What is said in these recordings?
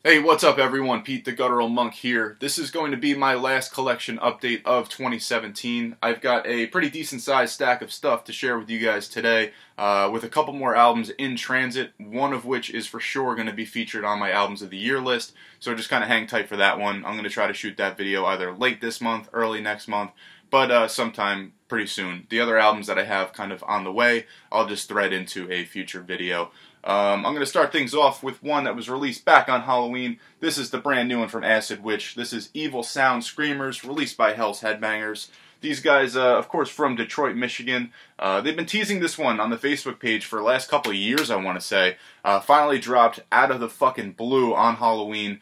Hey, what's up everyone? Pete the Guttural Monk here. This is going to be my last collection update of 2017. I've got a pretty decent sized stack of stuff to share with you guys today, with a couple more albums in transit, one of which is for sure going to be featured on my Albums of the Year list, so just kind of hang tight for that one. I'm going to try to shoot that video either late this month, early next month, but sometime pretty soon. The other albums that I have kind of on the way, I'll just thread into a future video. I'm going to start things off with one that was released back on Halloween. This is the brand new one from Acid Witch. This is Evil Sound Screamers, released by Hell's Headbangers. These guys, of course, from Detroit, Michigan. They've been teasing this one on the Facebook page for the last couple of years, I want to say. Finally dropped out of the fucking blue on Halloween.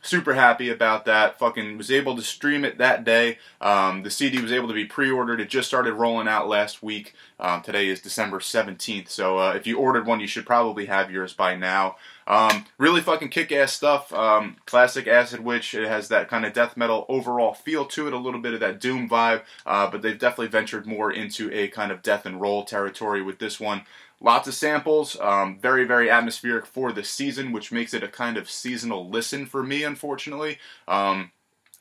Super happy about that. Fucking was able to stream it that day. The CD was able to be pre-ordered. It just started rolling out last week. Today is December 17th, so if you ordered one, you should probably have yours by now. Really fucking kick-ass stuff. Classic Acid Witch. It has that kind of death metal overall feel to it, a little bit of that doom vibe, but they've definitely ventured more into a kind of death and roll territory with this one. Lots of samples, very, very atmospheric for the season, which makes it a kind of seasonal listen for me, unfortunately.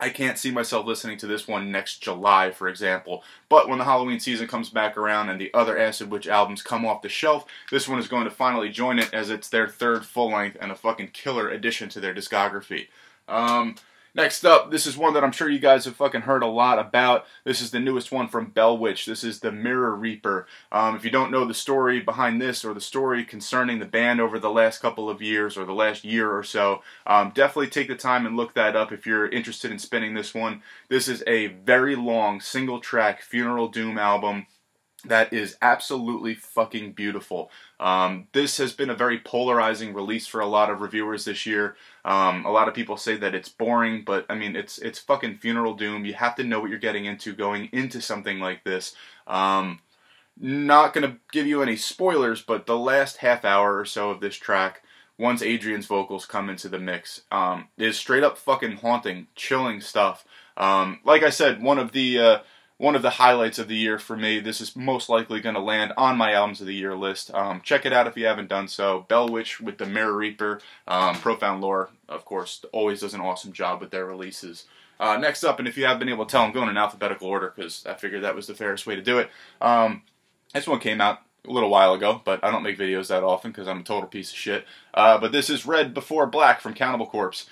I can't see myself listening to this one next July, for example. But when the Halloween season comes back around and the other Acid Witch albums come off the shelf, this one is going to finally join it, as it's their third full-length and a fucking killer addition to their discography. Next up, this is one that I'm sure you guys have fucking heard a lot about. This is the newest one from Bell Witch. This is the Mirror Reaper. If you don't know the story behind this, or the story concerning the band over the last couple of years, or the last year or so, definitely take the time and look that up if you're interested in spinning this one. This is a very long, single-track Funeral Doom album that is absolutely fucking beautiful. This has been a very polarizing release for a lot of reviewers this year. A lot of people say that it's boring, but I mean, it's fucking Funeral Doom. You have to know what you're getting into going into something like this. Not gonna give you any spoilers, but the last half hour or so of this track, once Adrian's vocals come into the mix, is straight up fucking haunting, chilling stuff. Like I said, one of the highlights of the year for me. This is most likely going to land on my Albums of the Year list. Check it out if you haven't done so. Bell Witch with the Mirror Reaper. Profound Lore, of course, always does an awesome job with their releases. Next up, and if you have been able to tell, I'm going in alphabetical order because I figured that was the fairest way to do it. This one came out a little while ago, but I don't make videos that often because I'm a total piece of shit. But this is Red Before Black from Cannibal Corpse.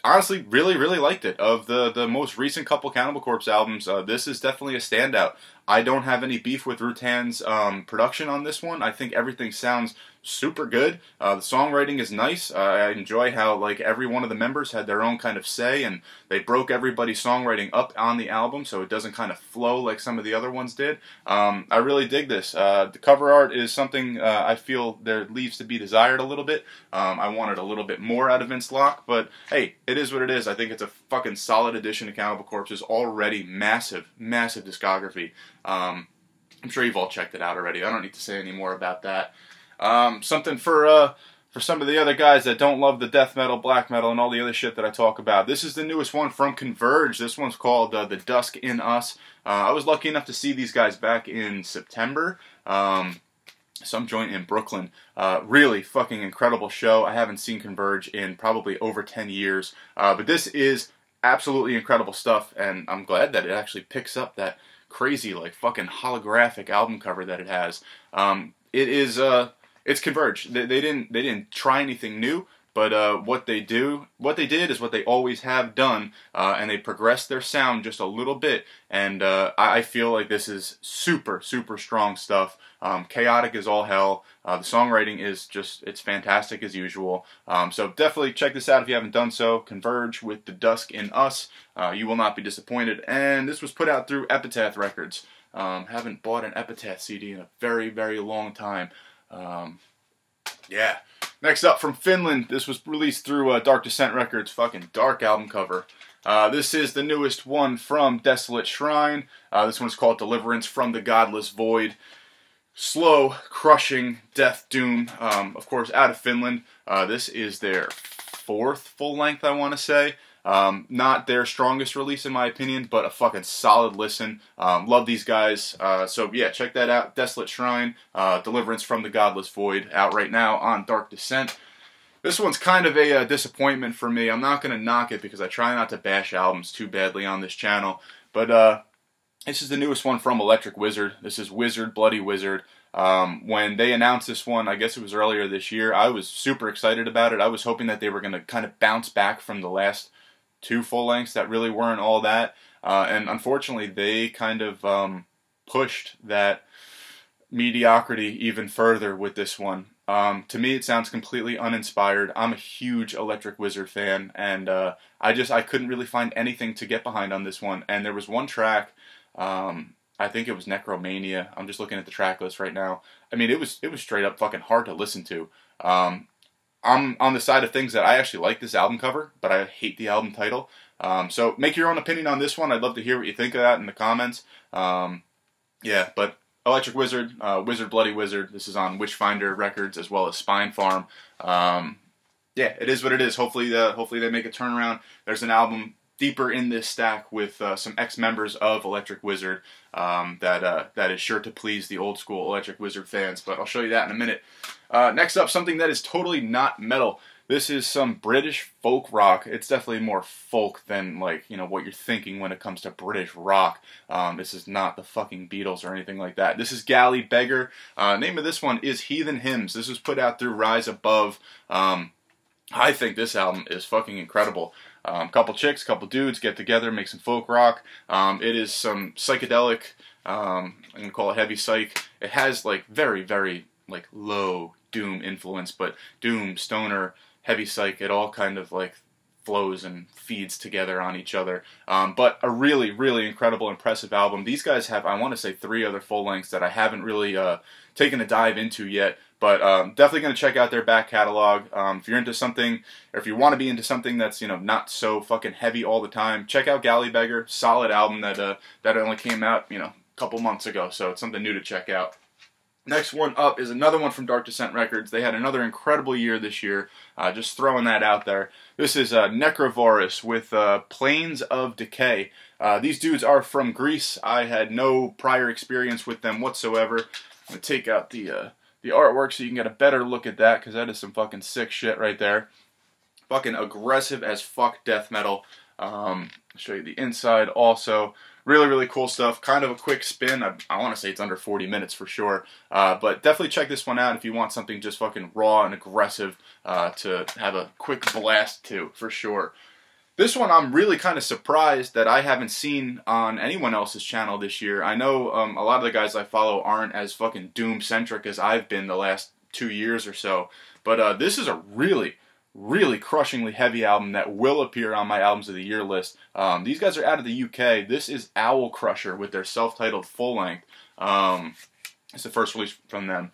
Honestly, really, really liked it. Of the most recent couple Cannibal Corpse albums, this is definitely a standout. I don't have any beef with Rutan's production on this one. I think everything sounds super good. The songwriting is nice. I enjoy how like every one of the members had their own kind of say, and they broke everybody's songwriting up on the album so it doesn't kind of flow like some of the other ones did. I really dig this. The cover art is something I feel there leaves to be desired a little bit. I wanted a little bit more out of Vince Locke, but hey, it is what it is. I think it's a fucking solid addition to Cannibal Corpse's already massive, massive discography. I'm sure you've all checked it out already. I don't need to say any more about that. Something for some of the other guys that don't love the death metal, black metal, and all the other shit that I talk about. This is the newest one from Converge. This one's called the Dusk In Us. I was lucky enough to see these guys back in September. Some joint in Brooklyn. Really fucking incredible show. I haven't seen Converge in probably over 10 years. But this is absolutely incredible stuff, and I'm glad that it actually picks up that crazy, like, fucking holographic album cover that it has. It's Converge. They didn't try anything new, but what they did is what they always have done, and they progressed their sound just a little bit, and I feel like this is super, super strong stuff. Chaotic as all hell. The songwriting is just, it's fantastic as usual. So definitely check this out if you haven't done so. Converge with the Dusk In Us. You will not be disappointed. And this was put out through Epitaph Records. Haven't bought an Epitaph CD in a very, very long time. Yeah. Next up from Finland, this was released through Dark Descent Records. Fucking dark album cover. This is the newest one from Desolate Shrine. This one's called Deliverance from the Godless Void. Slow, crushing death doom, of course, out of Finland. This is their fourth full-length, I want to say. Not their strongest release, in my opinion, but a fucking solid listen. Love these guys. So, yeah, check that out. Desolate Shrine, Deliverance from the Godless Void, out right now on Dark Descent. This one's kind of a disappointment for me. I'm not going to knock it because I try not to bash albums too badly on this channel. But this is the newest one from Electric Wizard. This is Wizard, Bloody Wizard. When they announced this one, I guess it was earlier this year, I was super excited about it. I was hoping that they were going to kind of bounce back from the last two full lengths that really weren't all that. And unfortunately, they kind of pushed that mediocrity even further with this one. To me, it sounds completely uninspired. I'm a huge Electric Wizard fan, and I couldn't really find anything to get behind on this one. And there was one track, I think it was Necromania. I'm just looking at the track list right now. I mean, it was straight up fucking hard to listen to. I'm on the side of things that I actually like this album cover, but I hate the album title. So make your own opinion on this one. I'd love to hear what you think of that in the comments. Yeah, but Electric Wizard, Wizard Bloody Wizard. This is on Witchfinder Records as well as Spine Farm. Yeah, it is what it is. Hopefully they make a turnaround. There's an album deeper in this stack with some ex-members of Electric Wizard that is sure to please the old school Electric Wizard fans, but I'll show you that in a minute. Next up, something that is totally not metal. This is some British folk rock. It's definitely more folk than, like, you know, what you're thinking when it comes to British rock. This is not the fucking Beatles or anything like that. This is Galley, Beggar. Name of this one is Heathen Hymns. This was put out through Rise Above. I think this album is fucking incredible. Couple chicks, couple dudes get together, make some folk rock. It is some psychedelic, I'm going to call it heavy psych. It has, like, very, very, like, low doom influence, but doom, stoner, heavy psych, it all kind of, like, flows and feeds together on each other. But a really, really incredible, impressive album. These guys have, I want to say, 3 other full lengths that I haven't really taken a dive into yet. But definitely going to check out their back catalog. If you're into something, or if you want to be into something that's, you know, not so fucking heavy all the time, check out Galley Beggar. Solid album that only came out, you know, a couple months ago. So it's something new to check out. Next one up is another one from Dark Descent Records. They had another incredible year this year. Just throwing that out there. This is Necrovorous with Plains of Decay. These dudes are from Greece. I had no prior experience with them whatsoever. I'm going to take out the artwork so you can get a better look at that, because that is some fucking sick shit right there. Fucking aggressive as fuck death metal. I'll show you the inside also. Really, really cool stuff. Kind of a quick spin. I want to say it's under 40 minutes for sure. But definitely check this one out if you want something just fucking raw and aggressive to have a quick blast to, for sure. This one I'm really kind of surprised that I haven't seen on anyone else's channel this year. I know a lot of the guys I follow aren't as fucking doom-centric as I've been the last 2 years or so. But this is a really, really crushingly heavy album that will appear on my Albums of the Year list. These guys are out of the UK. This is Owlcrusher with their self-titled full-length. It's the first release from them.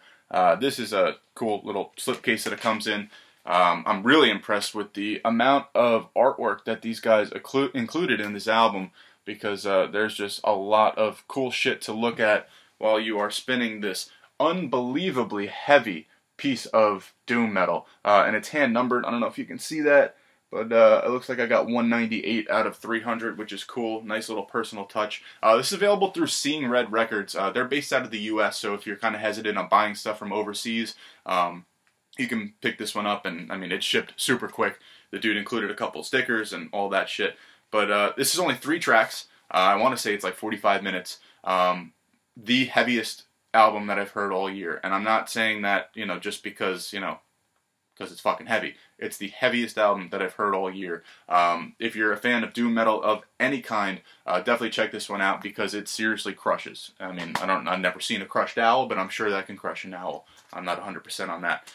This is a cool little slipcase that it comes in. I'm really impressed with the amount of artwork that these guys included in this album, because there's just a lot of cool shit to look at while you are spinning this unbelievably heavy piece of doom metal. And it's hand numbered. I don't know if you can see that, but it looks like I got 198 out of 300, which is cool. Nice little personal touch. This is available through Seeing Red Records. They're based out of the US, so if you're kind of hesitant on buying stuff from overseas, you can pick this one up, and I mean, it shipped super quick. The dude included a couple stickers and all that shit. But this is only 3 tracks. I want to say it's like 45 minutes. The heaviest album that I've heard all year. And I'm not saying that, you know, just because, you know, because it's fucking heavy. It's the heaviest album that I've heard all year. If you're a fan of doom metal of any kind, definitely check this one out, because it seriously crushes. I mean, I've never seen a crushed owl, but I'm sure that can crush an owl. I'm not 100% on that.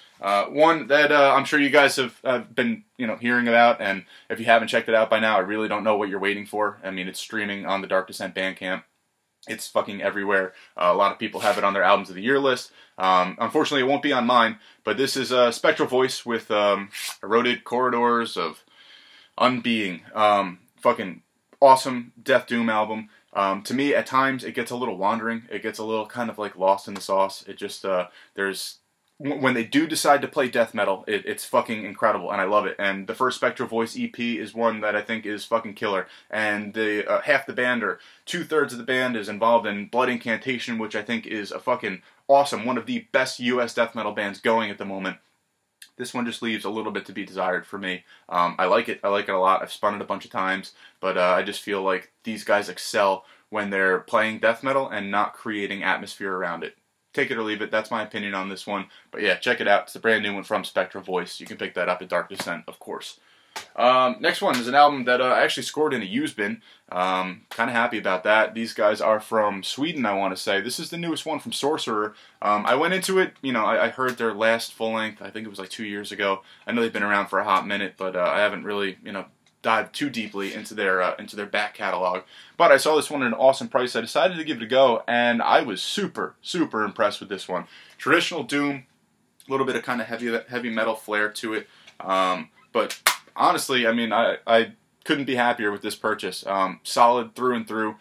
One that I'm sure you guys have been, you know, hearing about, and if you haven't checked it out by now, I really don't know what you're waiting for. I mean, it's streaming on the Dark Descent Bandcamp. It's fucking everywhere. A lot of people have it on their Albums of the Year list. Unfortunately, it won't be on mine, but this is a Spectral Voice with Eroded Corridors of Unseeing. Fucking awesome Death Doom album. To me, at times, it gets a little wandering. It gets a little kind of like lost in the sauce. It just, when they do decide to play death metal, it's fucking incredible, and I love it. And the first Spectral Voice EP is one that I think is fucking killer. And the half the band, or 2/3 of the band, is involved in Blood Incantation, which I think is a fucking awesome, one of the best US death metal bands going at the moment. This one just leaves a little bit to be desired for me. I like it. I like it a lot. I've spun it a bunch of times, but I just feel like these guys excel when they're playing death metal and not creating atmosphere around it. Take it or leave it. That's my opinion on this one. But yeah, check it out. It's a brand new one from Spectral Voice. You can pick that up at Dark Descent, of course. Next one is an album that I actually scored in a used bin. Kind of happy about that. These guys are from Sweden, I want to say. This is the newest one from Sorcerer. I went into it, you know, I heard their last full length, I think it was like 2 years ago. I know they've been around for a hot minute, but I haven't really, you know, dived too deeply into their back catalog. But I saw this one at an awesome price. I decided to give it a go, and I was super, super impressed with this one. Traditional doom, a little bit of kind of heavy metal flair to it, but honestly, I mean, I couldn't be happier with this purchase. Solid through and through.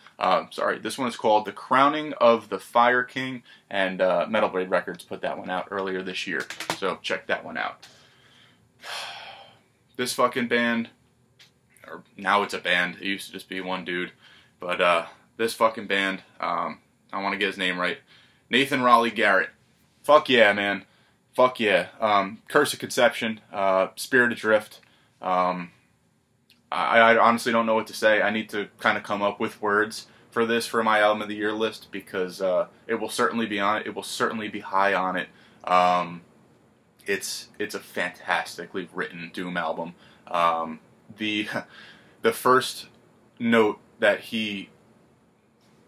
Sorry, this one is called The Crowning of the Fire King, and Metal Blade Records put that one out earlier this year, so check that one out. This fucking band, or now it's a band, it used to just be one dude, but this fucking band, I want to get his name right, Nathan Raleigh Garrett. Fuck yeah, man. Fuck yeah. Curse of Conception, Spirit Adrift. I honestly don't know what to say. I need to kind of come up with words for this for my album of the year list, because it will certainly be on it. It will certainly be high on it. It's a fantastically written doom album. The first note that he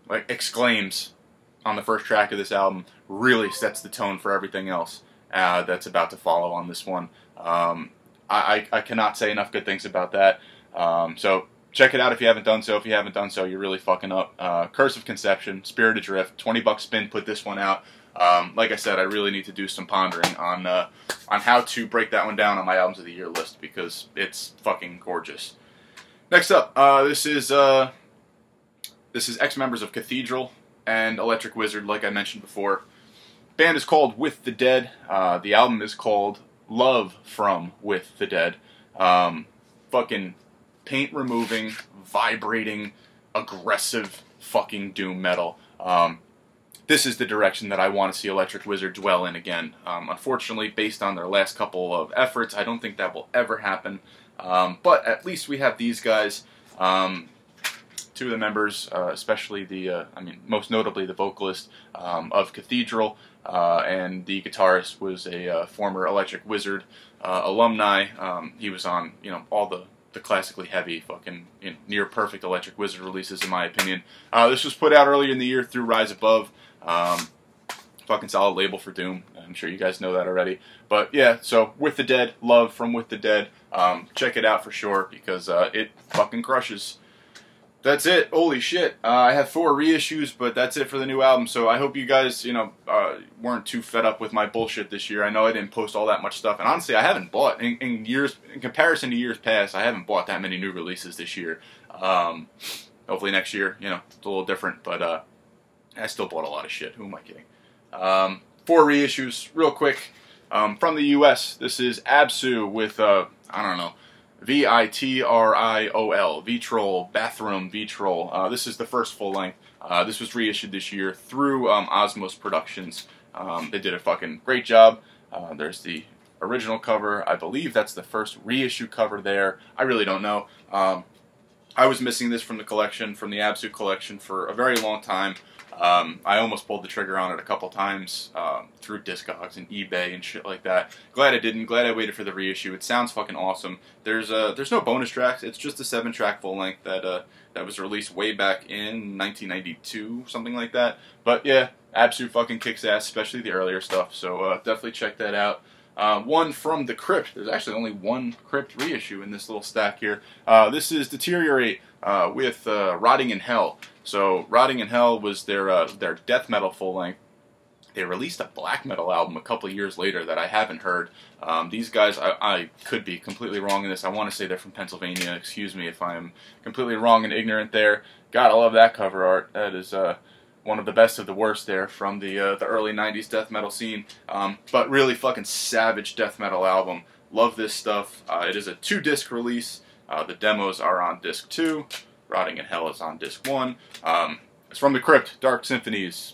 like exclaims on the first track of this album really sets the tone for everything else that's about to follow on this one. I cannot say enough good things about that. So check it out if you haven't done so. If you haven't done so, you're really fucking up. Curse of Conception, Spirit Adrift, $20 spin, put this one out. Like I said, I really need to do some pondering on how to break that one down on my albums of the year list, because it's fucking gorgeous. Next up, this is ex-members of Cathedral and Electric Wizard, like I mentioned before. Band is called With the Dead. The album is called Love From With the Dead. Fucking paint-removing, vibrating, aggressive fucking doom metal. This is the direction that I want to see Electric Wizard dwell in again. Unfortunately, based on their last couple of efforts, I don't think that will ever happen. But at least we have these guys. Two of the members, especially the, most notably the vocalist of Cathedral, and the guitarist was a former Electric Wizard alumni. He was on, all the classically heavy, fucking near perfect Electric Wizard releases, in my opinion. This was put out earlier in the year through Rise Above. Fucking solid label for doom. I'm sure you guys know that already. But yeah, so With the Dead, Love From With the Dead. Check it out for sure, because it fucking crushes. That's it. Holy shit. I have 4 reissues, but that's it for the new album. So I hope you guys, weren't too fed up with my bullshit this year. I know I didn't post all that much stuff, and honestly, I haven't bought in years, in comparison to years past, I haven't bought that many new releases this year. Hopefully next year, it's a little different, but I still bought a lot of shit. Who am I kidding? 4 reissues, real quick. From the U.S., this is Absu with, I don't know, VITRIOL, VITRIOL, Barathrum, VITRIOL. This is the first full length. This was reissued this year through Osmos Productions. They did a fucking great job. There's the original cover. I believe that's the first reissue cover there. I really don't know. I was missing this from the collection, from the Absu collection, for a very long time. I almost pulled the trigger on it a couple times through Discogs and eBay and shit like that. Glad I didn't. Glad I waited for the reissue. It sounds fucking awesome. There's no bonus tracks. It's just a 7-track full length that was released way back in 1992, something like that. But yeah, Absu fucking kicks ass, especially the earlier stuff. So definitely check that out. One from the Crypt. There's actually only one Crypt reissue in this little stack here. This is Deteriorate with Rotting in Hell. So Rotting in Hell was their death metal full length. They released a black metal album a couple of years later that I haven't heard. These guys, I could be completely wrong in this. I want to say they're from Pennsylvania. Excuse me if I'm completely wrong and ignorant there. God, I love that cover art. That is one of the best of the worst there from the early 90s death metal scene. But really fucking savage death metal album. Love this stuff. It is a 2-disc release. The demos are on disc 2. Rotting in Hell is on disc 1. It's from the Crypt, Dark Symphonies,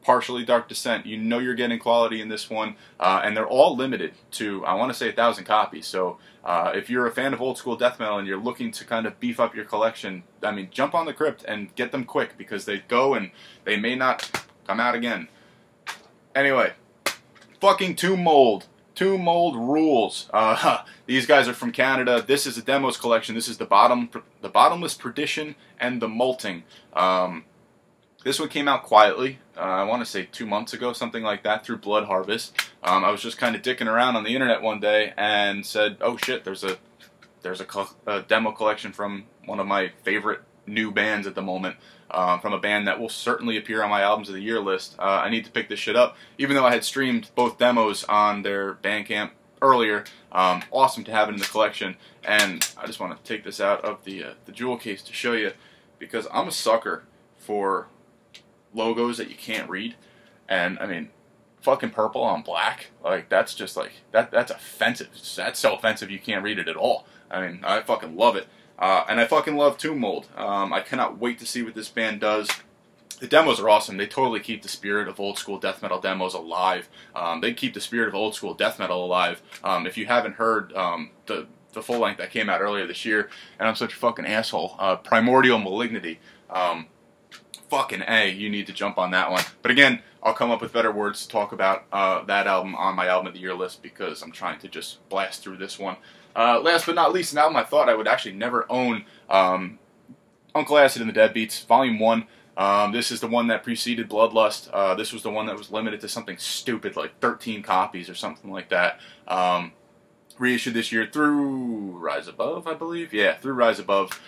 partially Dark Descent. You know you're getting quality in this one, and they're all limited to, I want to say, 1,000 copies. So if you're a fan of old school death metal and you're looking to kind of beef up your collection, I mean, jump on the crypt and get them quick, because they go and they may not come out again. Anyway, fucking Tomb Mold. Tomb Mold rules. These guys are from Canada. This is a demos collection. This is the Bottomless, Perdition, and the Moulting. This one came out quietly, I want to say 2 months ago, something like that, through Blood Harvest. I was just kind of dicking around on the internet one day and said, oh shit, there's a demo collection from one of my favorite new bands at the moment, from a band that will certainly appear on my Albums of the Year list. I need to pick this shit up, even though I had streamed both demos on their Bandcamp earlier. Awesome to have it in the collection, and I just want to take this out of the jewel case to show you, because I'm a sucker for logos that you can't read. And I mean, fucking purple on black, like, that's just like, that's offensive. That's so offensive you can't read it at all. I mean, I fucking love it. And I fucking love Tomb Mold. I cannot wait to see what this band does. The demos are awesome. They totally keep the spirit of old school death metal demos alive. They keep the spirit of old school death metal alive. If you haven't heard the full length that came out earlier this year, and I'm such a fucking asshole, Primordial Malignity, fucking A, you need to jump on that one. But again, I'll come up with better words to talk about that album on my Album of the Year list, because I'm trying to just blast through this one. Last but not least, an album I thought I would actually never own, Uncle Acid and the Deadbeats, Volume 1. This is the one that preceded Bloodlust. This was the one that was limited to something stupid like 13 copies or something like that. Reissued this year through Rise Above, I believe. Yeah, through Rise Above.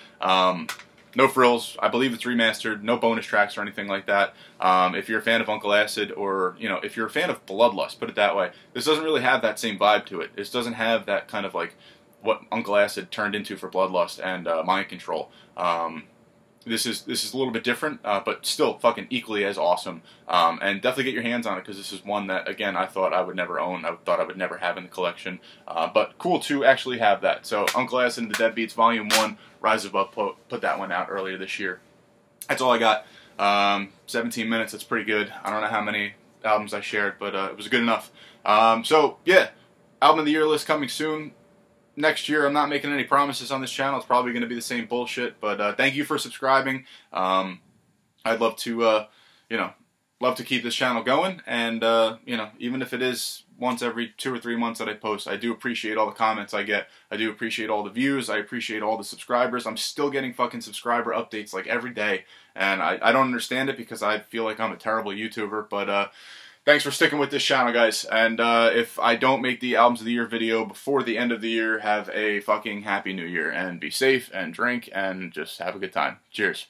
No frills. I believe it's remastered. No bonus tracks or anything like that. If you're a fan of Uncle Acid, or, you know, if you're a fan of Bloodlust, put it that way, this doesn't really have that same vibe to it. This doesn't have that kind of like what Uncle Acid turned into for Bloodlust and Mind Control. This is a little bit different, but still fucking equally as awesome. And definitely get your hands on it, because this is one that, again, I thought I would never own. I thought I would never have in the collection. But cool to actually have that. So Uncle Acid and the Deadbeats, Volume 1, Rise Above, put that one out earlier this year. That's all I got. 17 minutes, that's pretty good. I don't know how many albums I shared, but it was good enough. So, yeah, Album of the Year list coming soon. Next year, I'm not making any promises on this channel. It's probably going to be the same bullshit, but thank you for subscribing. I'd love to, you know, love to keep this channel going, and, you know, even if it is once every 2 or 3 months that I post, I do appreciate all the comments I get. I do appreciate all the views. I appreciate all the subscribers. I'm still getting fucking subscriber updates like every day, and I don't understand it, because I feel like I'm a terrible YouTuber, but, thanks for sticking with this channel, guys. And if I don't make the Albums of the Year video before the end of the year, have a fucking happy new year. And be safe, and drink, and just have a good time. Cheers.